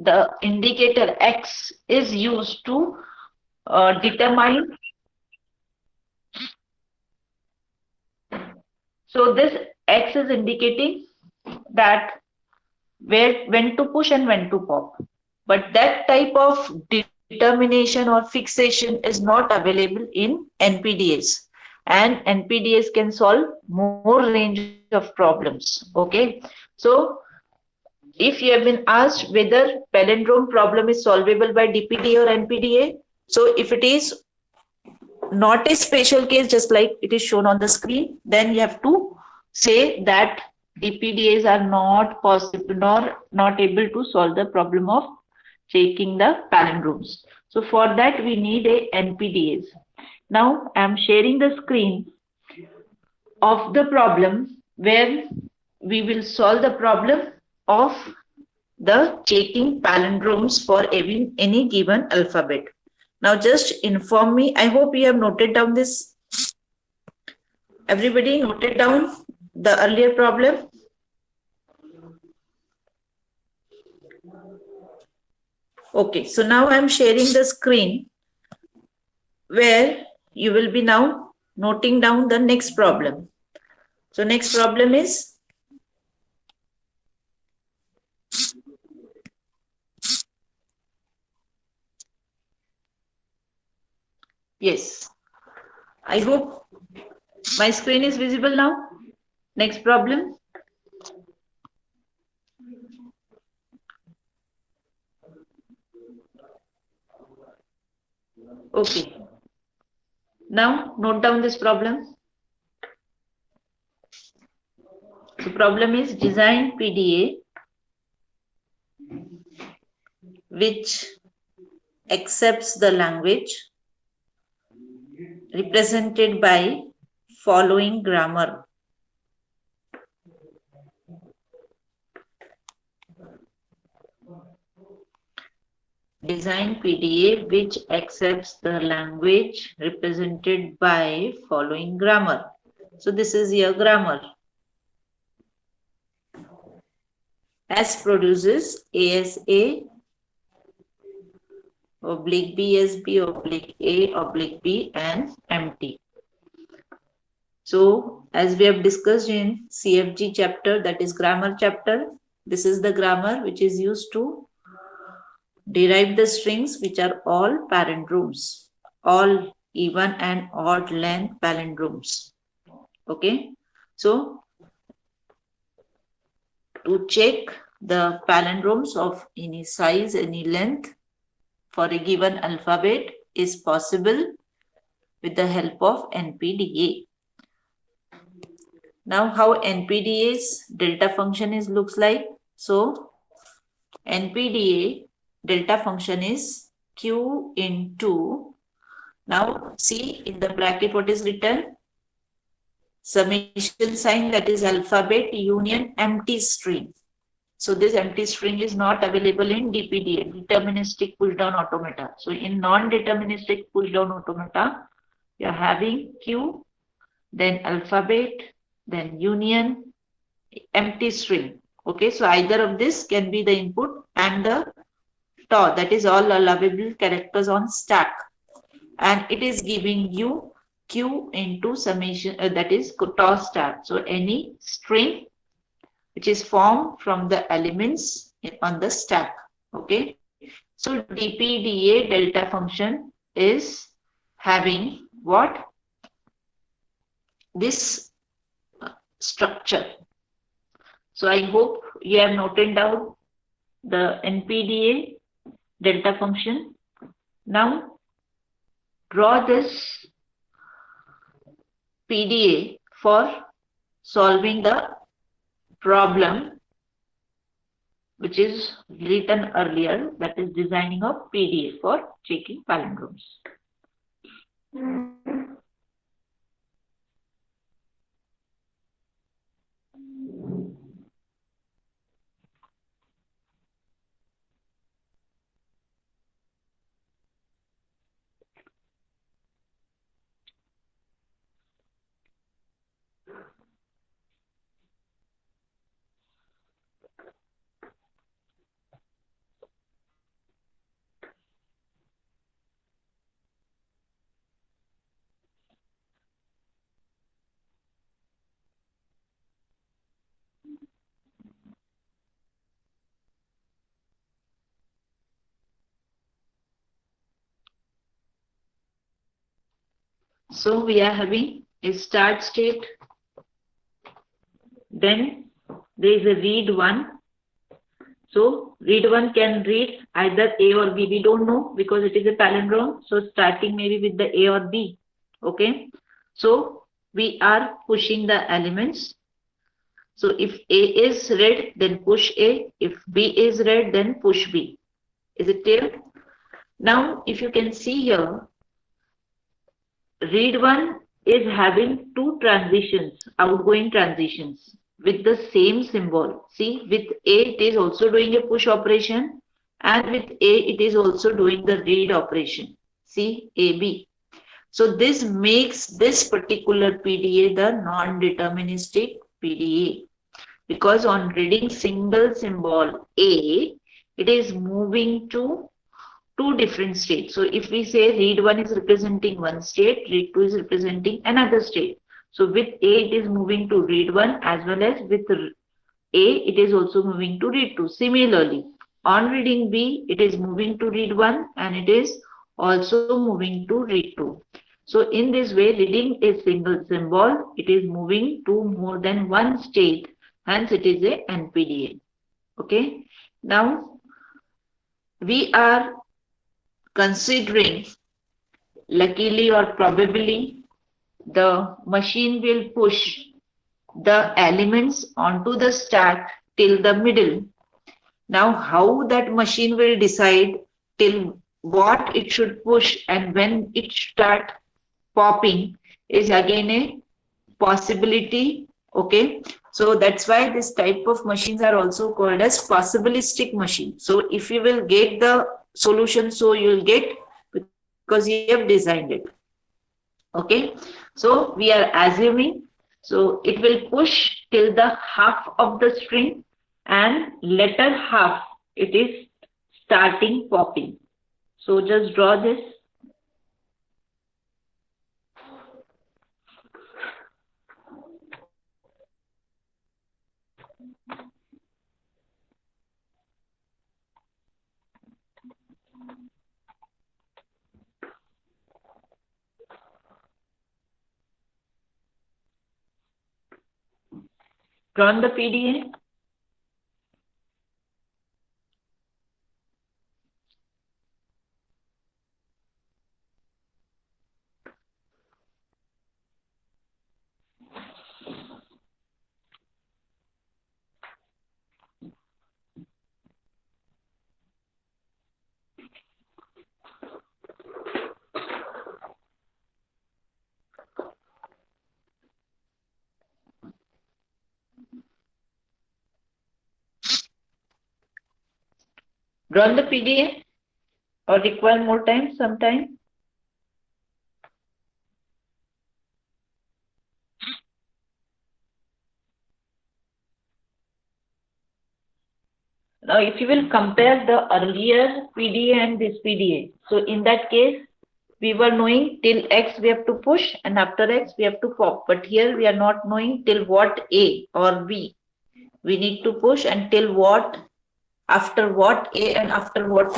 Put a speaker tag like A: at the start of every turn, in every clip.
A: the indicator X is used to determine. So this X is indicating that when to push and when to pop. But that type of determination or fixation is not available in NPDAs. And NPDAs can solve more range of problems. Okay. So if you have been asked whether palindrome problem is solvable by DPDA or NPDA, so if it is not a special case, just like it is shown on the screen, then you have to say that DPDAs are not possible nor not able to solve the problem of checking the palindromes. So for that we need a NPDAs. Now I am sharing the screen of the problem where we will solve the problem of the checking palindromes for any given alphabet. Now just inform me. I hope you have noted down this. Everybody noted down the earlier problem. Okay, so now I'm sharing the screen where you will be now noting down the next problem. So next problem is yes. I hope my screen is visible now. Next problem. Okay. Now note down this problem. The problem is design PDA which accepts the language represented by following grammar. Design PDA which accepts the language represented by following grammar. So this is your grammar. S produces ASA oblique BSB oblique A oblique B and MT. So as we have discussed in CFG chapter, that is grammar chapter, this is the grammar which is used to derive the strings which are all palindromes, all even and odd length palindromes. Okay. So to check the palindromes of any size, any length for a given alphabet is possible with the help of NPDA. Now how NPDA's delta function looks like. So NPDA delta function is Q into, now see in the bracket what is written, summation sign, that is alphabet union empty string. So this empty string is not available in DPDA, deterministic push down automata. So in non-deterministic push down automata, you are having Q, then alphabet, then union, empty string. Okay, so either of this can be the input and the TOR, that is all allowable characters on stack, and it is giving you Q into summation, that is TOR stack. So any string which is formed from the elements on the stack. Okay, so DPDA delta function is having what? This structure. So I hope you have noted down the NPDA delta function. Now draw this PDA for solving the problem which is written earlier, that is designing of PDA for checking palindromes. So we are having a start state, then there is a read one. So read one can read either A or B. We don't know because it is a palindrome. So starting maybe with the A or B. Okay. So we are pushing the elements. So if A is read, then push A. If B is read, then push B. Is it clear? Now, if you can see here, read one is having two transitions, outgoing transitions with the same symbol. See, with A it is also doing a push operation, and with A it is also doing the read operation. See, AB. So this makes this particular PDA the non-deterministic PDA, because on reading single symbol A, it is moving to two different states. So if we say read one is representing one state, read two is representing another state. So with A it is moving to read one, as well as with A it is also moving to read two. Similarly, on reading B it is moving to read one, and it is also moving to read two. So in this way, reading a single symbol, it is moving to more than one state, hence it is a NPDA. Okay. Now we are considering, luckily or probably, the machine will push the elements onto the stack till the middle. Now how that machine will decide till what it should push and when it start popping is again a possibility. Okay, so that's why this type of machines are also called as possibilistic machine. So if you will get the solution, so you will get because you have designed it. Okay, so we are assuming, so it will push till the half of the string, and later half it is starting popping. So just draw this. Drawn the PDA. Drawn the PDA, or require more time, some time? Now, if you will compare the earlier PDA and this PDA, so in that case, we were knowing till X we have to push, and after X we have to pop. But here we are not knowing till what A or B we need to push, and till what, after what A and after what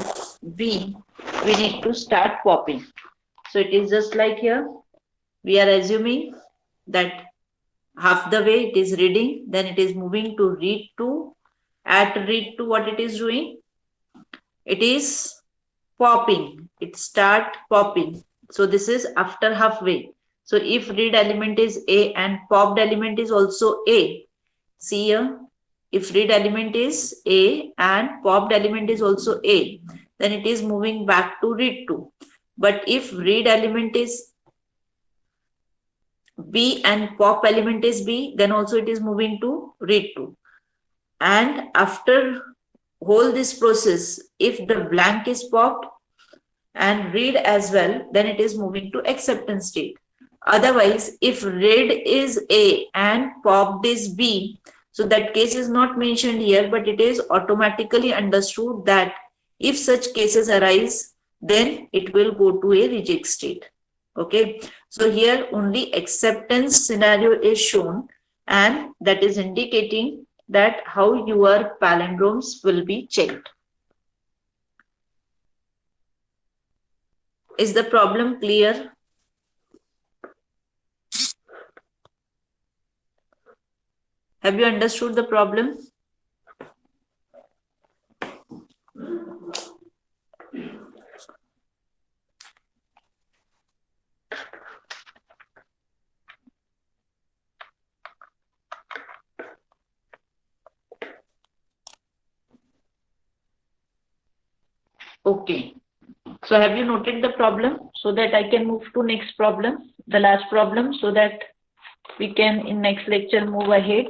A: B we need to start popping. So it is just like here, we are assuming that half the way it is reading, then it is moving to read 2. At read 2, what it is doing? It is popping. It start popping. So this is after halfway. So if read element is A and popped element is also A, see here, if read element is A and popped element is also A, then it is moving back to read 2. But if read element is B and pop element is B, then also it is moving to read 2. And after whole this process, if the blank is popped and read as well, then it is moving to acceptance state. Otherwise, if read is A and popped is B, so that case is not mentioned here, but it is automatically understood that if such cases arise, then it will go to a reject state. Okay, so here only acceptance scenario is shown, and that is indicating that how your palindromes will be checked. Is the problem clear? Have you understood the problem? Okay. So have you noted the problem so that I can move to next problem, the last problem, so that we can in next lecture move ahead.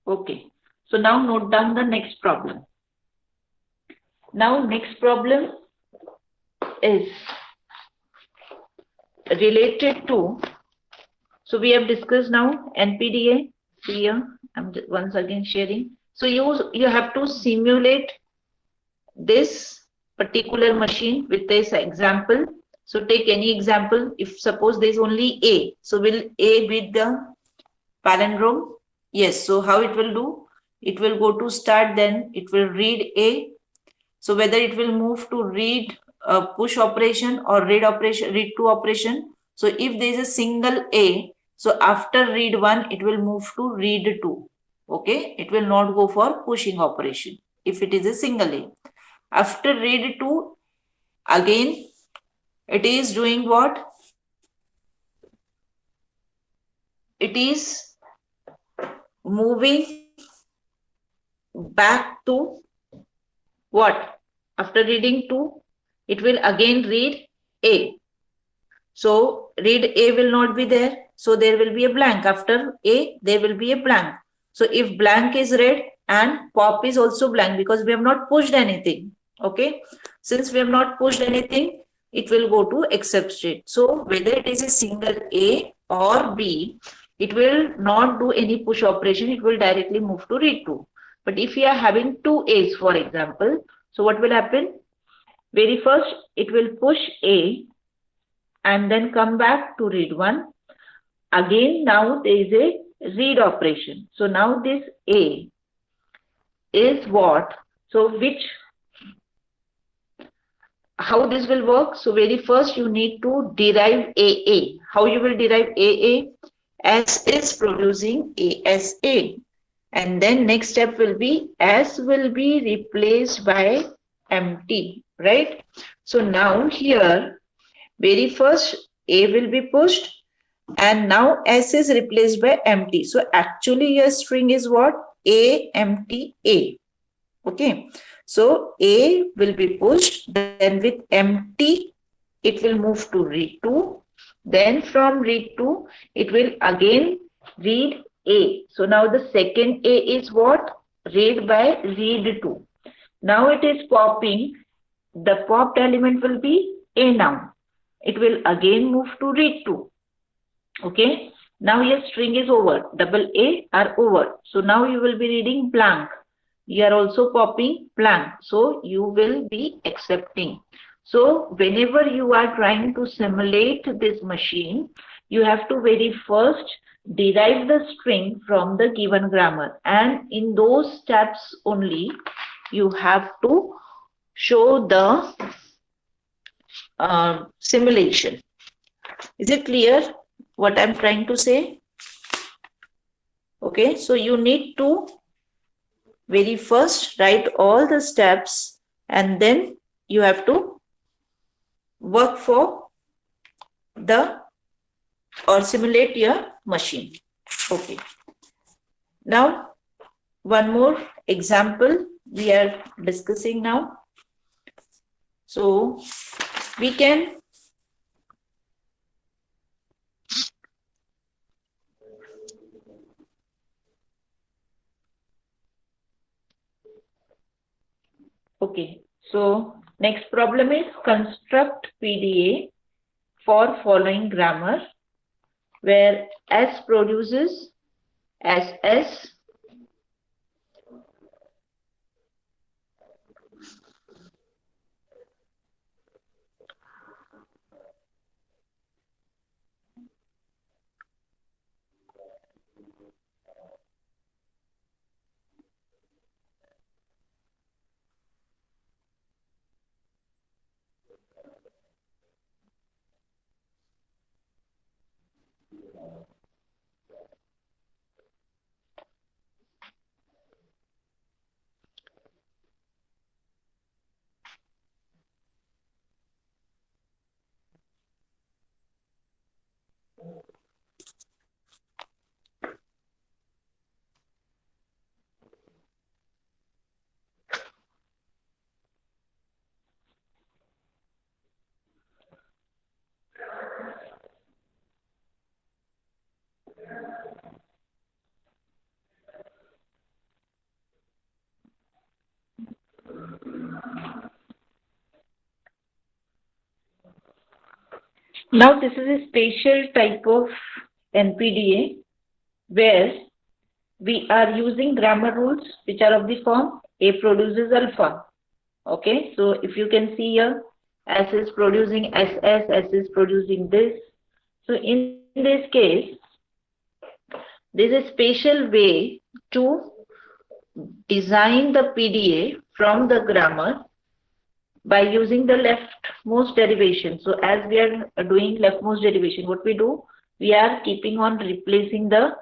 A: Okay. So now note down the next problem. Now next problem is related to, so we have discussed now NPDA. Here I'm once again sharing. So you have to simulate this particular machine with this example. So take any example. If suppose there is only A, so will A be the palindrome? Yes. So how it will do? It will go to start, then it will read A. So whether it will move to read push operation or read operation, read to operation. So if there is a single A, so after read 1, it will move to read 2. Okay, it will not go for pushing operation if it is a single A. After read 2, again it is doing what? It is moving back to what? After reading 2, it will again read A. So read A will not be there. So there will be a blank. After A, there will be a blank. So if blank is read and pop is also blank because we have not pushed anything. Okay. Since we have not pushed anything, it will go to except state. So whether it is a single A or B, it will not do any push operation. It will directly move to read 2. But if we are having 2 A's, for example, so what will happen? Very first, it will push A and then come back to read 1. Again, now there is a read operation. So now this A is what? So how this will work? So very first you need to derive AA. How you will derive AA? S is producing ASA. And then next step will be S will be replaced by empty, right? So now here, very first A will be pushed and now S is replaced by empty. So actually your string is what? A empty A. Okay. So A will be pushed, then with empty, it will move to read 2. Then from read 2, it will again read A. So now the second A is what? Read by read 2. Now it is popping. The popped element will be A now. It will again move to read 2. Okay. Now your string is over. Double A are over. So now you will be reading blank. You are also popping blank. So you will be accepting. So whenever you are trying to simulate this machine, you have to very first derive the string from the given grammar. And in those steps only, you have to show the simulation. Is it clear what I'm trying to say? Okay, so you need to very first write all the steps and then you have to work for the or simulate your machine. Okay. Now, one more example we are discussing now. So, we can okay. So, next problem is construct PDA for following grammar where S produces SS, Now this is a special type of NPDA where we are using grammar rules which are of the form A produces alpha. Okay, so if you can see here, S is producing SS, S is producing this. So in this case, there is a special way to design the PDA from the grammar by using the leftmost derivation. So as we are doing leftmost derivation, what we do, we are keeping on replacing the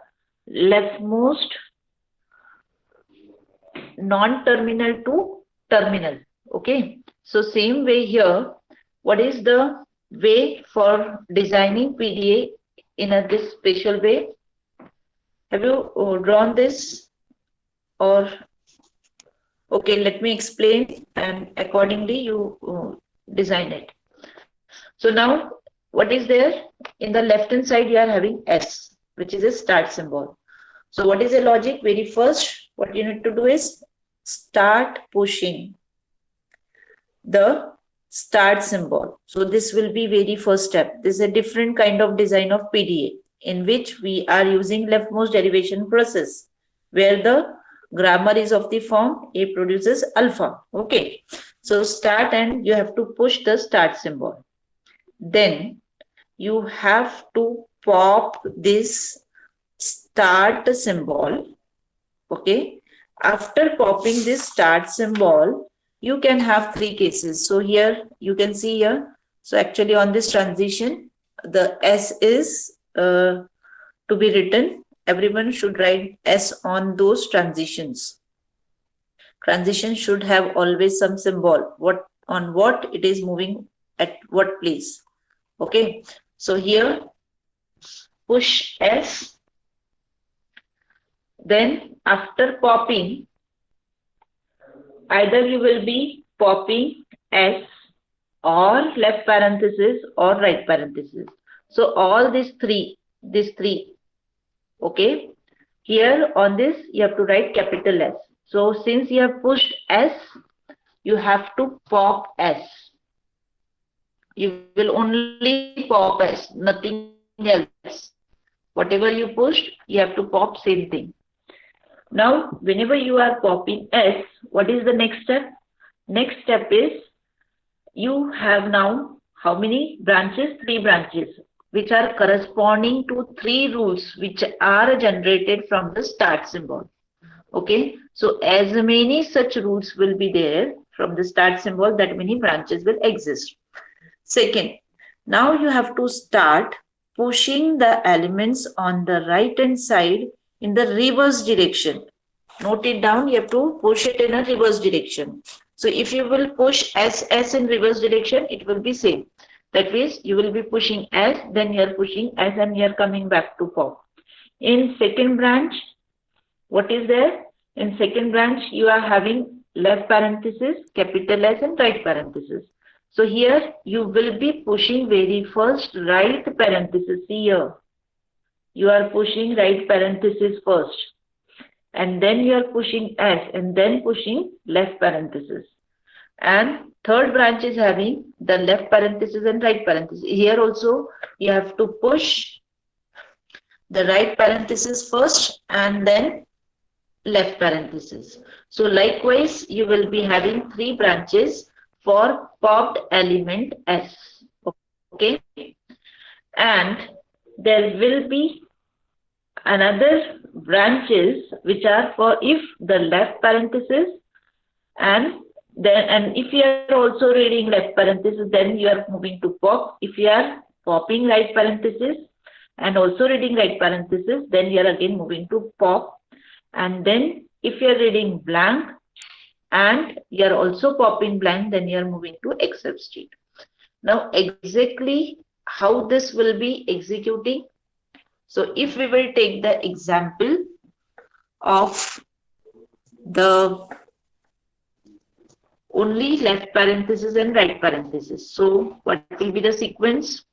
A: leftmost non-terminal to terminal. Okay, so same way here, what is the way for designing PDA in this special way? Have you drawn this? Or okay, let me explain, and accordingly you design it. So now what is there? In the left hand side you are having S, which is a start symbol. So what is the logic? Very first, what you need to do is start pushing the start symbol. So this will be very first step. This is a different kind of design of PDA in which we are using leftmost derivation process, where the grammar is of the form A produces alpha. Okay, so start, and you have to push the start symbol. Then you have to pop this start symbol. Okay, after popping this start symbol, you can have three cases. So here you can see here. So actually on this transition, the S is to be written. Everyone should write S on those transitions. Transition should have always some symbol. What it is moving at what place. Okay. So here push S. Then after popping, either you will be popping S or left parenthesis or right parenthesis. So all these three, okay. Here on this you have to write capital S. So since you have pushed S, you have to pop S. You will only pop S, nothing else. Whatever you pushed, you have to pop same thing. Now, whenever you are popping S, what is the next step? Next step is you have now how many branches? 3 branches, which are corresponding to 3 rules which are generated from the start symbol. Okay, so as many such rules will be there from the start symbol, that many branches will exist. Second, now you have to start pushing the elements on the right hand side in the reverse direction. Note it down, you have to push it in a reverse direction. So if you will push S in reverse direction, it will be same. That means you will be pushing S, then you are pushing S, and you are coming back to pop. In second branch, what is there? In second branch, you are having left parenthesis, capital S, and right parenthesis. So here you will be pushing very first right parenthesis. See here, you are pushing right parenthesis first, and then you are pushing S, and then pushing left parenthesis. And third branch is having the left parenthesis and right parenthesis. Here also you have to push the right parenthesis first and then left parenthesis. So likewise, you will be having 3 branches for popped element S. Okay, and there will be another branches which are for if the left parenthesis, and if you are also reading left parenthesis, then you are moving to pop. If you are popping right parenthesis and also reading right parenthesis, then you are again moving to pop. And then if you are reading blank and you are also popping blank, then you are moving to except state. Now exactly how this will be executing. So if we will take the example of the only left parenthesis and right parenthesis. So what will be the sequence?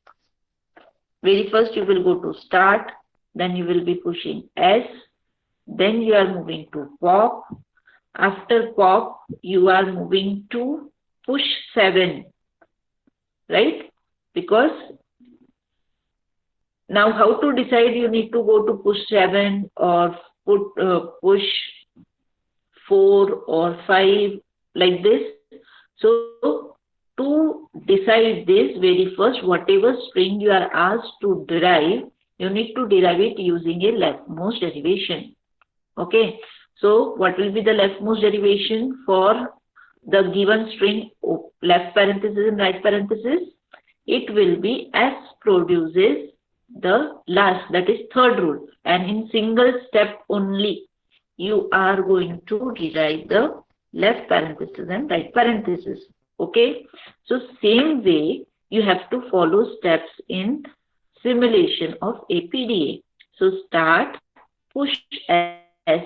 A: Very first you will go to start, then you will be pushing S, then you are moving to pop. After pop, you are moving to push 7, right? Because now how to decide you need to go to push 7 or push 4 or 5 like this. So to decide this, very first, whatever string you are asked to derive, you need to derive it using a leftmost derivation. Okay. So what will be the leftmost derivation for the given string, left parenthesis and right parenthesis? It will be S produces the last, that is third rule, and in single step only you are going to derive the left parenthesis and right parenthesis. Okay, so same way you have to follow steps in simulation of APDA. So start, push S,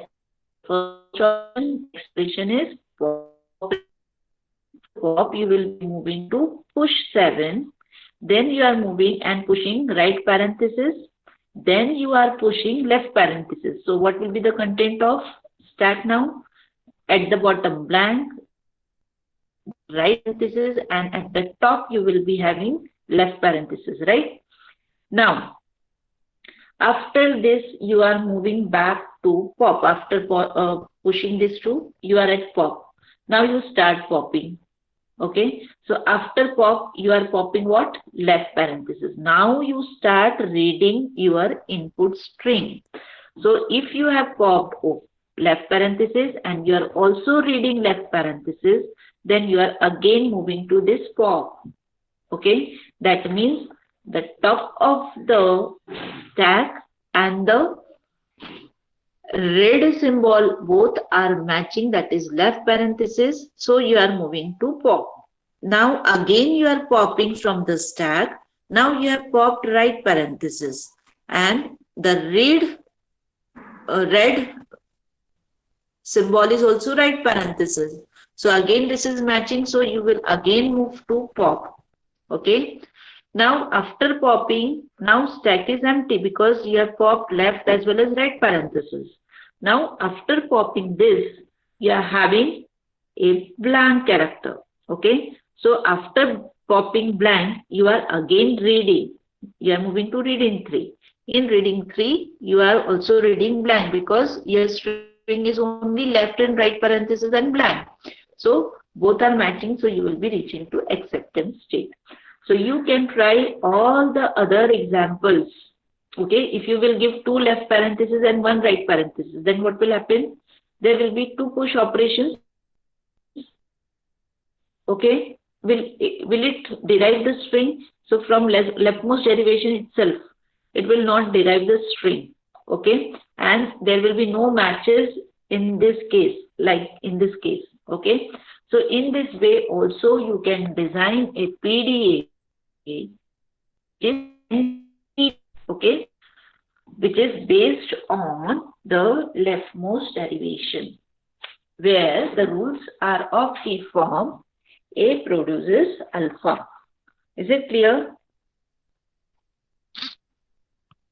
A: first expression is pop, you will be moving to push 7, then you are moving and pushing right parenthesis, then you are pushing left parenthesis. So what will be the content of stack now? At the bottom blank, right parenthesis, and at the top you will be having left parenthesis, right? Now, after this you are moving back to pop. After pushing this through, you are at pop. Now you start popping. Okay, so after pop, you are popping what? Left parenthesis. Now you start reading your input string. So if you have popped left parenthesis and you are also reading left parenthesis, then you are again moving to this pop. Okay, that means the top of the stack and the red symbol both are matching, that is left parenthesis, so you are moving to pop. Now again you are popping from the stack. Now you have popped right parenthesis and the red symbol is also right parenthesis. So again this is matching, so you will again move to pop. Okay. Now after popping, now stack is empty because you have popped left as well as right parenthesis. Now after popping this, you are having a blank character. Okay. So after popping blank, you are again reading. You are moving to reading 3. In reading 3, you are also reading blank because your string is only left and right parenthesis and blank. So both are matching, so you will be reaching to acceptance state. So you can try all the other examples. Okay, if you will give 2 left parentheses and 1 right parenthesis, then what will happen? There will be 2 push operations. Okay, will it derive the string? So from leftmost derivation itself, it will not derive the string. Okay, and there will be no matches in this case, like in this case. Okay, so in this way also you can design a PDA. Okay, which is based on the leftmost derivation, where the rules are of the form A produces alpha. Is it clear?